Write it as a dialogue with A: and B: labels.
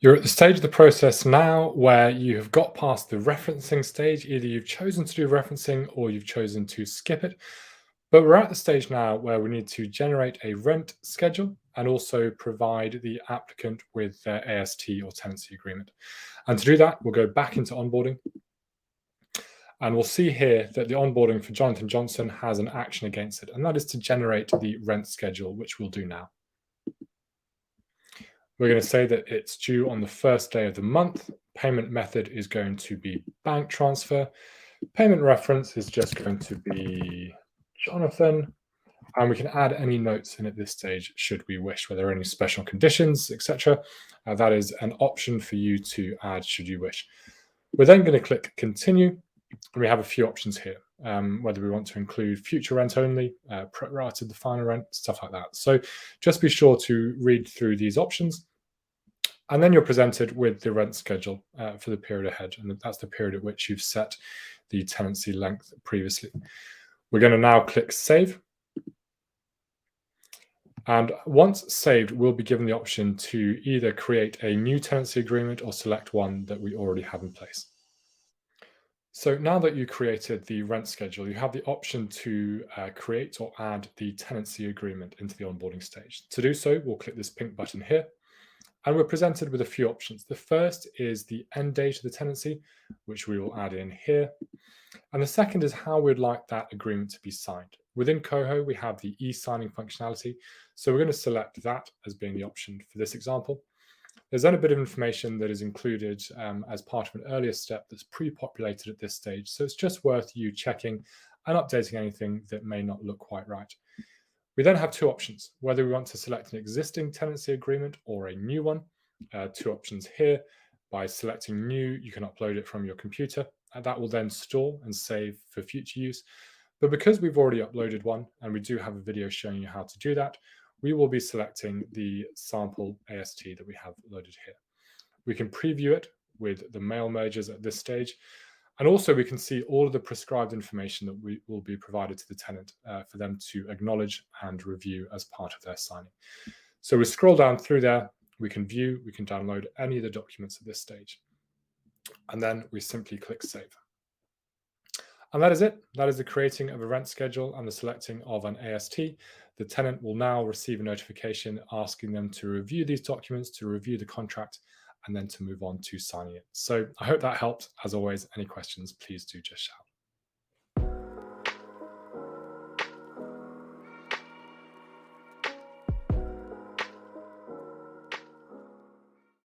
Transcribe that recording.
A: You're at the stage of the process now where you have got past the referencing stage. Either you've chosen to do referencing or you've chosen to skip it. But we're at the stage now where we need to generate a rent schedule and also provide the applicant with their AST or tenancy agreement. And to do that, we'll go back into onboarding. And we'll see here that the onboarding for Jonathan Johnson has an action against it, and that is to generate the rent schedule, which we'll do now. We're going to say that it's due on the first day of the month. Payment method is going to be bank transfer. Payment reference is just going to be Jonathan. And we can add any notes in at this stage should we wish, whether there are any special conditions, etc. That is an option for you to add should you wish. We're then going to click continue. And we have a few options here, whether we want to include future rent only, prorated the final rent, stuff like that. So just be sure to read through these options. And then you're presented with the rent schedule for the period ahead. And that's the period at which you've set the tenancy length previously. We're going to now click save. And once saved, we'll be given the option to either create a new tenancy agreement or select one that we already have in place. So now that you created the rent schedule, you have the option to create or add the tenancy agreement into the onboarding stage. To do so, we'll click this pink button here, and we're presented with a few options. The first is the end date of the tenancy, which we will add in here. And the second is how we'd like that agreement to be signed. Within COHO, we have the e-signing functionality. So we're going to select that as being the option for this example. There's then a bit of information that is included as part of an earlier step that's pre-populated at this stage. So it's just worth you checking and updating anything that may not look quite right. We then have two options, whether we want to select an existing tenancy agreement or a new one. Two options here. By selecting new, you can upload it from your computer. That will then store and save for future use. But because we've already uploaded one, and we do have a video showing you how to do that, we will be selecting the sample AST that we have loaded here. We can preview it with the mail mergers at this stage. And also we can see all of the prescribed information that will be provided to the tenant for them to acknowledge and review as part of their signing. So we scroll down through there, we can view, we can download any of the documents at this stage. And then we simply click save. And that is it. That is the creating of a rent schedule and the selecting of an AST. The tenant will now receive a notification asking them to review these documents, to review the contract, and then to move on to signing it. So I hope that helped. As always, any questions, please do just shout.